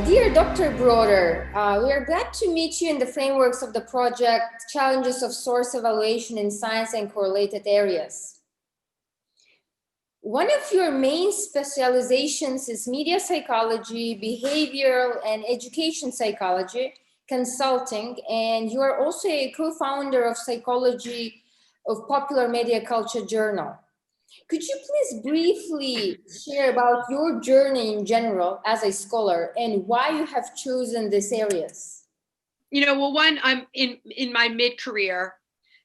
Dear Dr. Broder, we are glad to meet you in the frameworks of the project Challenges of Source Evaluation in Science and Correlated Areas. One of your main specializations is media psychology, behavioral and education psychology, consulting, and you are also a co-founder of Psychology of Popular Media Culture Journal. Could you please briefly share about your journey in general as a scholar and why you have chosen these areas? Well, one, I'm in my mid-career.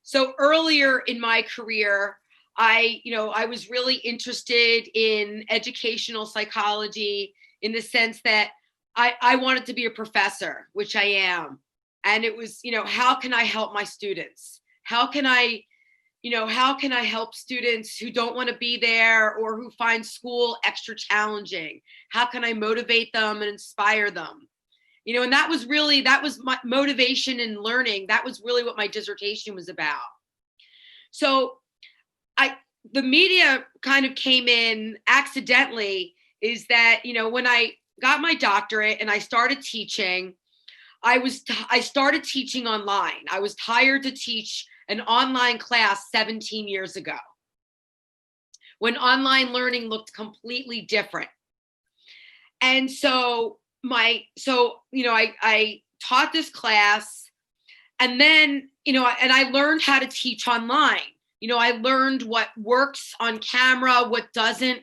So earlier in my career, I was really interested in educational psychology in the sense that I wanted to be a professor, which I am. And it was, how can I help my students? How can I help students who don't want to be there or who find school extra challenging? How can I motivate them and inspire them? And that was my motivation in learning. That was really what my dissertation was about. So the media kind of came in accidentally, is that, when I got my doctorate and I started teaching, I started teaching online. I was hired to teach an online class 17 years ago, when online learning looked completely different. And so I taught this class, and then, and I learned how to teach online. I learned what works on camera, what doesn't.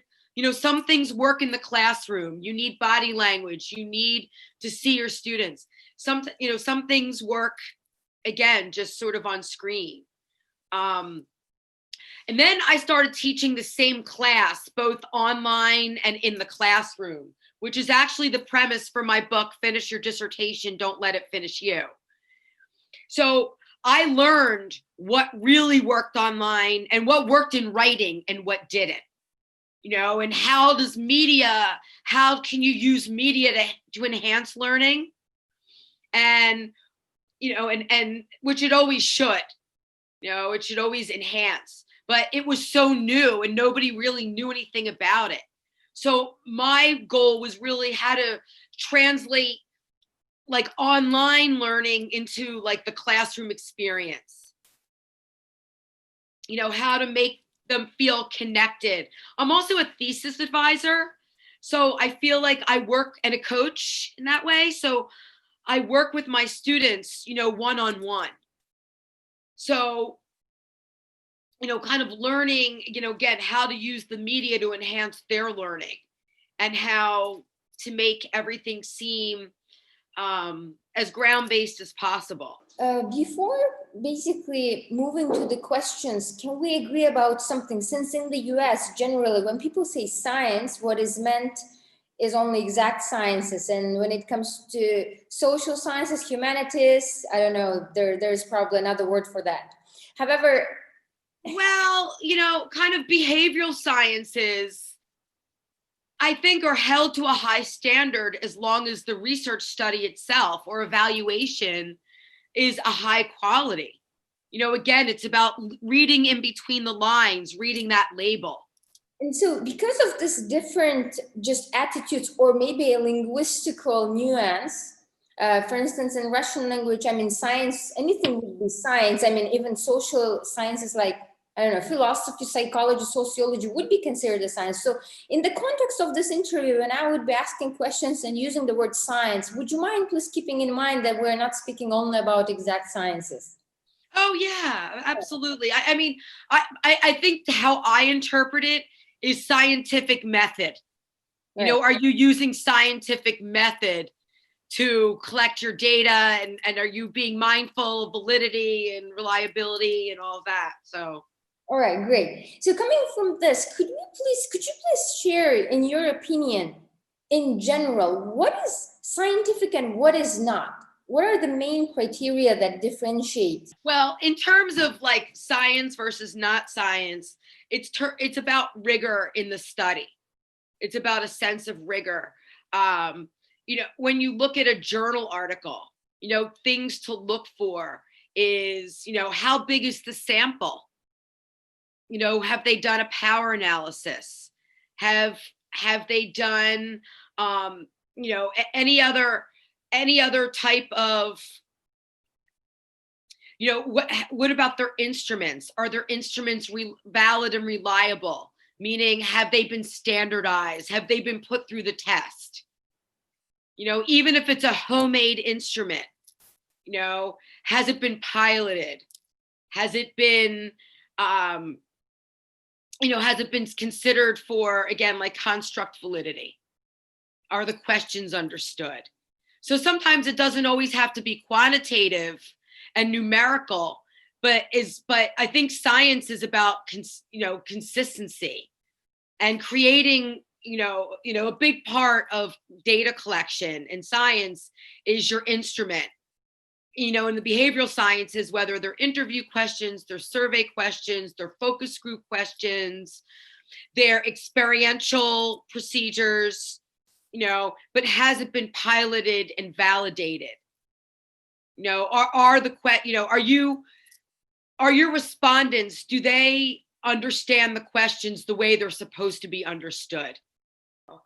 Some things work in the classroom. You need body language. You need to see your students. Some things work, again, just sort of on screen. And then I started teaching the same class, both online and in the classroom, which is actually the premise for my book, Finish Your Dissertation, Don't Let It Finish You. So I learned what really worked online and what worked in writing and what didn't, and how can you use media to enhance learning? And, and which it always should, it should always enhance, but it was so new and nobody really knew anything about it. So my goal was really how to translate like online learning into like the classroom experience, how to make them feel connected. I'm also a thesis advisor. So I feel like I work and a coach in that way. So I work with my students, one-on-one. So, kind of learning, again, how to use the media to enhance their learning and how to make everything seem as ground-based as possible. Before basically moving to the questions, can we agree about something? Since in the US, generally, when people say science, what is meant is only exact sciences. And when it comes to social sciences, humanities, I don't know, there's probably another word for that. However, well, kind of behavioral sciences, I think, are held to a high standard as long as the research study itself or evaluation is a high quality. Again, it's about reading in between the lines, reading that label. And so because of this different just attitudes or maybe a linguistical nuance, for instance, in Russian language, science, anything would be science. Even social sciences like, I don't know, philosophy, psychology, sociology would be considered a science. So in the context of this interview, when I would be asking questions and using the word science, would you mind please keeping in mind that we're not speaking only about exact sciences? Oh yeah, absolutely. I think how I interpret it is scientific method. Right. Are you using scientific method to collect your data, and are you being mindful of validity and reliability and all of that? So. All right, great. So coming from this, could you please share, in your opinion, in general, what is scientific and what is not? What are the main criteria that differentiate? Well, in terms of like science versus not science, it's about rigor in the study. It's about a sense of rigor. When you look at a journal article, things to look for is, how big is the sample? Have they done a power analysis? Have they done, any other type of, what about their instruments? Are their instruments valid and reliable? Meaning, have they been standardized? Have they been put through the test? Even if it's a homemade instrument, has it been piloted? Has it been, has it been considered for, again, like construct validity? Are the questions understood? So sometimes it doesn't always have to be quantitative and numerical, but I think science is about, consistency and creating, a big part of data collection in science is your instrument. In the behavioral sciences, whether they're interview questions, they're survey questions, they're focus group questions, they're experiential procedures, but has it been piloted and validated? Are your respondents, do they understand the questions the way they're supposed to be understood?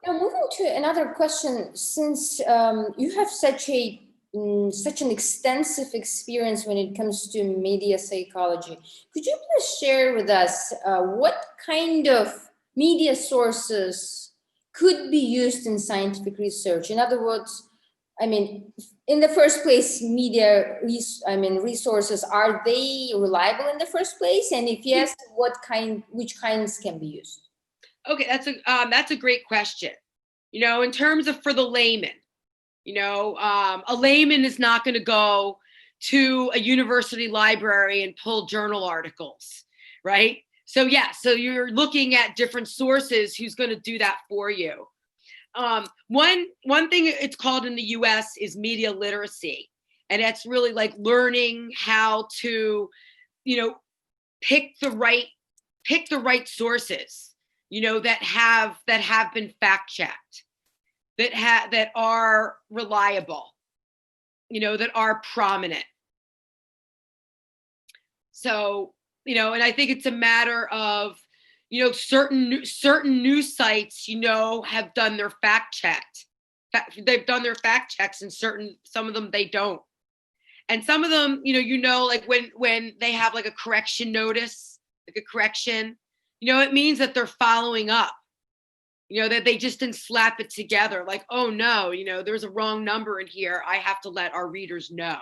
Now, moving to another question, since you have such an extensive experience when it comes to media psychology, could you please share with us what kind of media sources could be used in scientific research? In other words, in the first place, media resources, are they reliable in the first place? And if yes, which kinds can be used? Okay, that's a great question. In terms of for the layman, a layman is not going to go to a university library and pull journal articles, right? So you're looking at different sources who's going to do that for you. One thing it's called in the US is media literacy. And that's really like learning how to, pick the right sources, that have been fact checked, that are reliable, that are prominent. So, and I think it's a matter of, certain news sites, have done their fact checked. They've done their fact checks, and some of them they don't. And some of them, like when they have like a correction notice, like a correction, it means that they're following up. That they just didn't slap it together. Like, oh no, there's a wrong number in here. I have to let our readers know.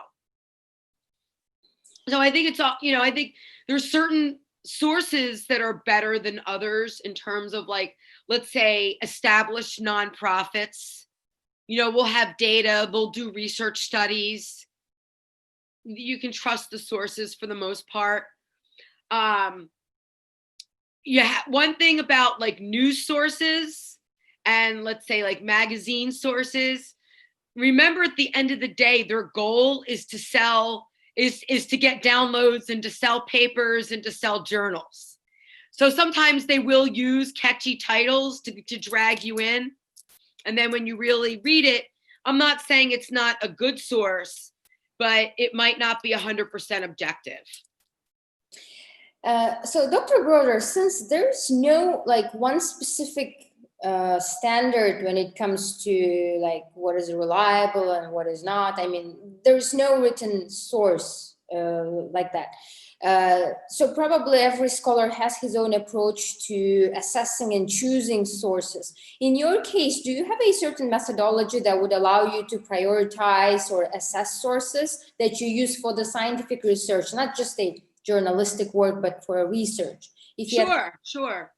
So I think it's all, I think there's certain sources that are better than others in terms of, like, let's say established nonprofits, will have data, they'll do research studies. You can trust the sources for the most part. One thing about like news sources and let's say like magazine sources, remember at the end of the day, their goal is to sell, is to get downloads and to sell papers and to sell journals. So sometimes they will use catchy titles to drag you in. And then when you really read it, I'm not saying it's not a good source, but it might not be 100% objective. So Dr. Broder, since there's no like one specific standard when it comes to like what is reliable and what is not, there's no written source like that. So probably every scholar has his own approach to assessing and choosing sources. In your case, do you have a certain methodology that would allow you to prioritize or assess sources that you use for the scientific research, not just a journalistic work, but for a research? Sure.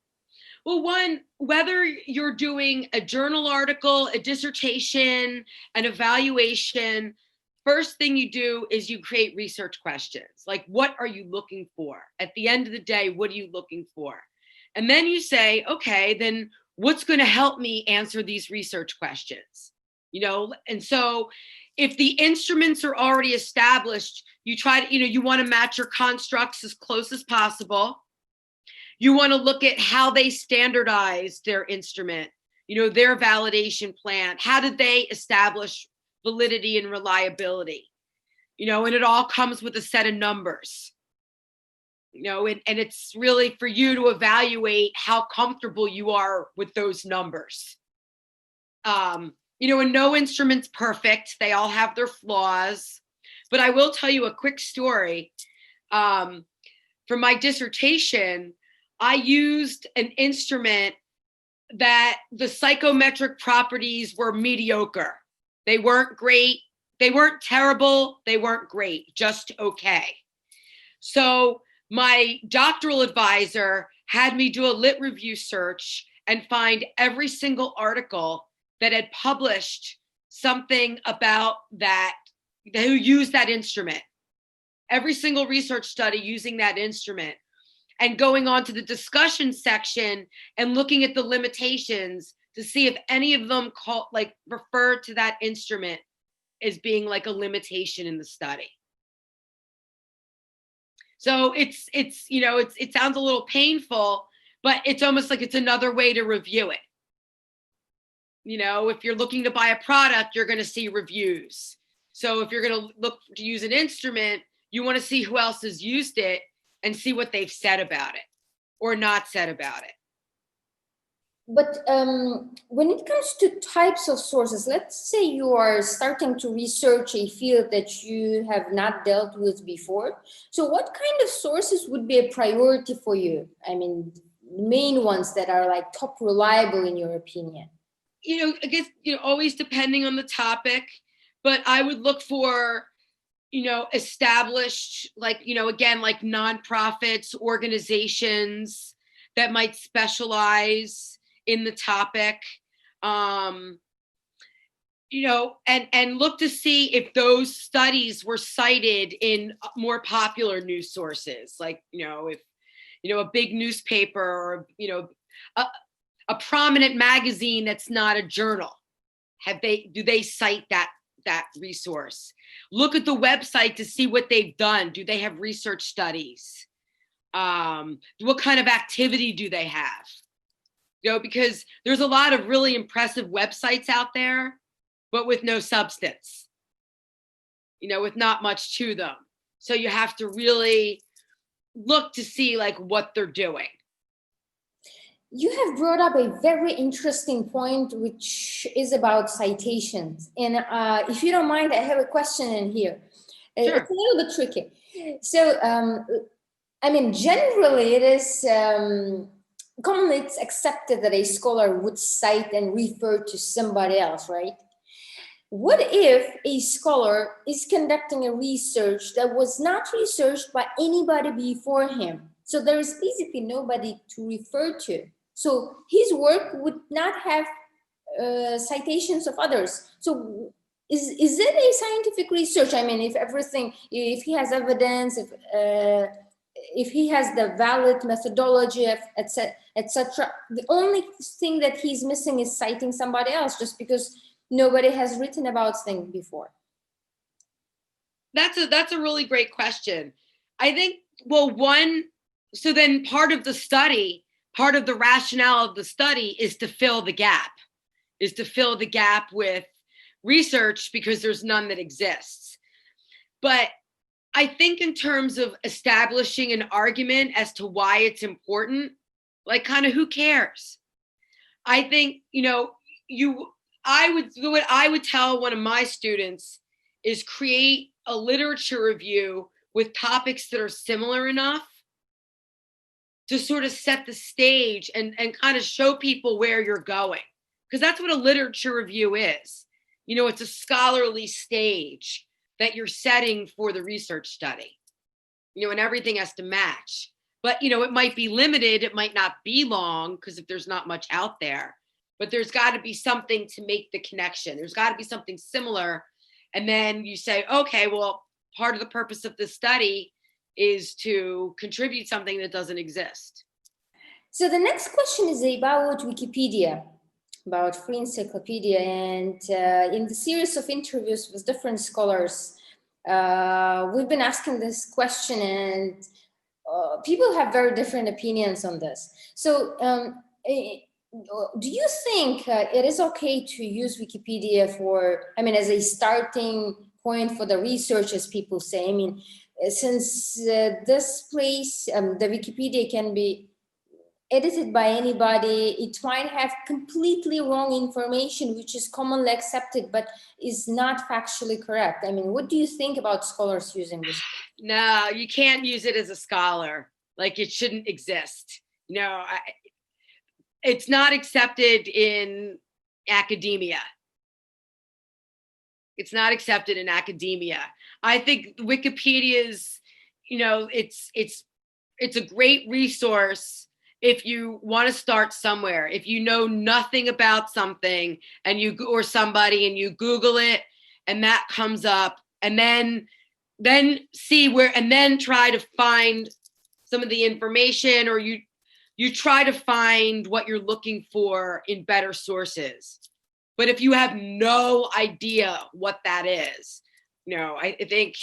Well, whether you're doing a journal article, a dissertation, an evaluation, first thing you do is you create research questions. Like, what are you looking for? At the end of the day, what are you looking for? And then you say, okay, then what's going to help me answer these research questions? And so if the instruments are already established, you try to, you want to match your constructs as close as possible. You want to look at how they standardize their instrument, their validation plan. How did they establish validity and reliability? And it all comes with a set of numbers, and it's really for you to evaluate how comfortable you are with those numbers. and no instrument's perfect. They all have their flaws. But I will tell you a quick story. For my dissertation, I used an instrument that the psychometric properties were mediocre. They weren't great. They weren't terrible. They weren't great, just okay. So my doctoral advisor had me do a lit review search and find every single article that had published something about that, who used that instrument. Every single research study using that instrument, and going on to the discussion section and looking at the limitations to see if any of them refer to that instrument as being like a limitation in the study. So it sounds a little painful, but it's almost like it's another way to review it. If you're looking to buy a product, you're going to see reviews. So if you're going to look to use an instrument, you want to see who else has used it and see what they've said about it or not said about it. But when it comes to types of sources, let's say you are starting to research a field that you have not dealt with before. So what kind of sources would be a priority for you? I mean, the main ones that are like top reliable in your opinion. I guess, always depending on the topic, but I would look for, established, again, like nonprofits, organizations that might specialize in the topic, and look to see if those studies were cited in more popular news sources, like, if, a big newspaper or, a prominent magazine that's not a journal. Do they cite that resource? Look at the website to see what they've done. Do they have research studies? What kind of activity do they have? Because there's a lot of really impressive websites out there, but with no substance, with not much to them. So you have to really look to see like what they're doing. You have brought up a very interesting point, which is about citations. And if you don't mind, I have a question in here. Sure. It's a little bit tricky. So, generally it is commonly it's accepted that a scholar would cite and refer to somebody else, right? What if a scholar is conducting a research that was not researched by anybody before him? So there is basically nobody to refer to. So his work would not have citations of others. So is it a scientific research? I mean, if he has evidence, if he has the valid methodology, etc. The only thing that he's missing is citing somebody else, just because nobody has written about things before. That's a really great question. I think, so then part of the rationale of the study is to fill the gap with research, because there's none that exists. But I think in terms of establishing an argument as to why it's important, like kind of who cares? I think, what I would tell one of my students is create a literature review with topics that are similar enough to sort of set the stage and kind of show people where you're going. Because that's what a literature review is. It's a scholarly stage that you're setting for the research study, and everything has to match. But, it might be limited. It might not be long, because if there's not much out there, but there's got to be something to make the connection. There's got to be something similar. And then you say, okay, well, part of the purpose of this study is to contribute something that doesn't exist. So the next question is about Wikipedia, about free encyclopedia. And in the series of interviews with different scholars, we've been asking this question, and people have very different opinions on this. So do you think it is okay to use Wikipedia as a starting point for the research, as people say? I mean, since this place, the Wikipedia can be edited by anybody. It might have completely wrong information, which is commonly accepted, but is not factually correct. I mean, what do you think about scholars using this? No, you can't use it as a scholar. Like, it shouldn't exist. It's not accepted in academia. It's not accepted in academia. I think Wikipedia is, it's a great resource if you want to start somewhere. If you know nothing about something or somebody and you Google it and that comes up, and then see where, and then try to find some of the information, or you try to find what you're looking for in better sources. But if you have no idea what that is, I think,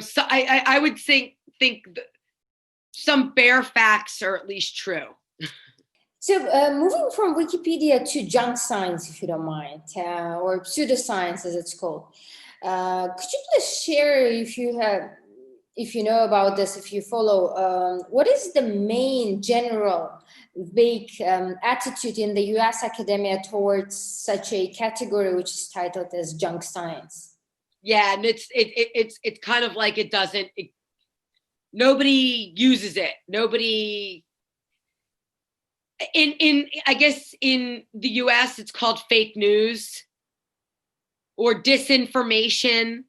so I would think some bare facts are at least true. So moving from Wikipedia to junk science, if you don't mind, or pseudoscience as it's called. Could you please share, if you know about this, if you follow, what is the main general vague attitude in the US academia towards such a category, which is titled as junk science? Yeah, and it's kind of like nobody uses it. Nobody I guess in the US it's called fake news or disinformation.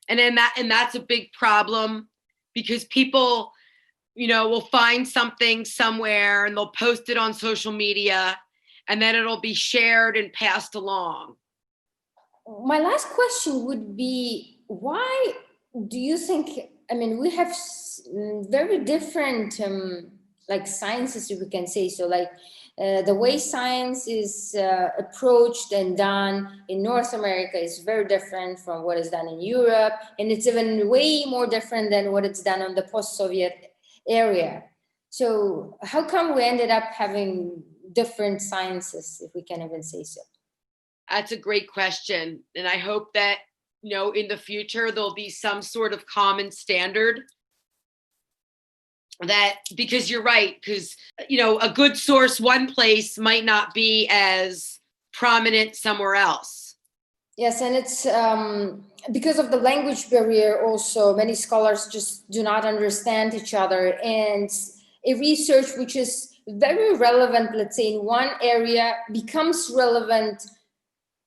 And that's a big problem, because people, will find something somewhere and they'll post it on social media, and then it'll be shared and passed along. My last question would be, why do you think, I mean, we have very different like sciences, if we can say so, like the way science is approached and done in North America is very different from what is done in Europe, and it's even way more different than what it's done on the post-Soviet area. So how come we ended up having different sciences, if we can even say so? That's a great question. And I hope that, in the future, there'll be some sort of common standard because you're right, because, a good source one place might not be as prominent somewhere else. Yes, and it's because of the language barrier also, many scholars just do not understand each other. And a research which is very relevant, let's say in one area, becomes relevant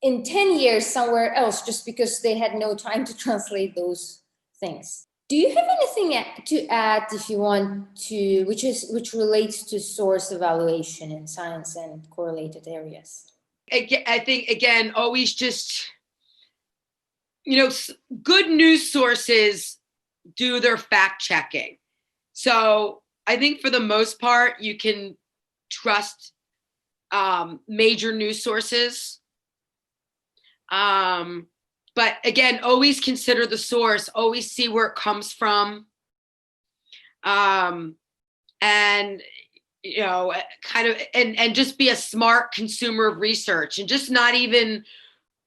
in 10 years somewhere else, just because they had no time to translate those things. Do you have anything to add, if you want to, which relates to source evaluation in science and correlated areas? I think, again, always just, good news sources do their fact checking. So I think for the most part, you can trust major news sources. But again, always consider the source, always see where it comes from. And, kind of, and just be a smart consumer of research, and just not even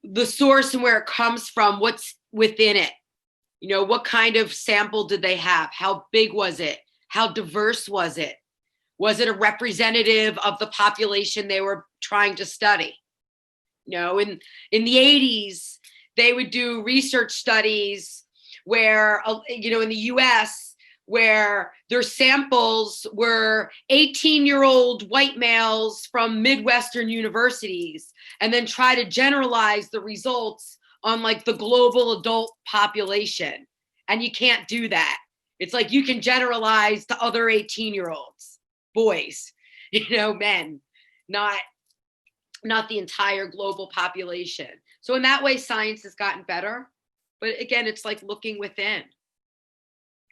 the source and where it comes from, what's within it. What kind of sample did they have? How big was it? How diverse was it? Was it a representative of the population they were trying to study? In the 80s, they would do research studies where, in the US, where their samples were 18-year-old white males from Midwestern universities, and then try to generalize the results on like the global adult population. And you can't do that. It's like you can generalize to other 18-year-olds, boys, men, not the entire global population. So in that way, science has gotten better. But again, it's like looking within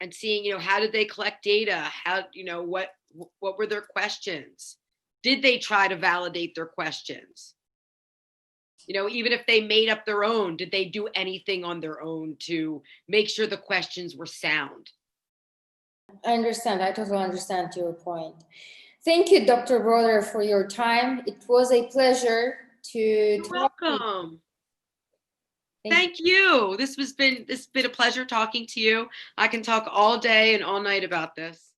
and seeing, how did they collect data? How, what were their questions? Did they try to validate their questions? Even if they made up their own, did they do anything on their own to make sure the questions were sound? I understand. I totally understand your point. Thank you, Dr. Broder, for your time. It was a pleasure to You're talk. welcome. Thank you. This has been a pleasure talking to you. I can talk all day and all night about this.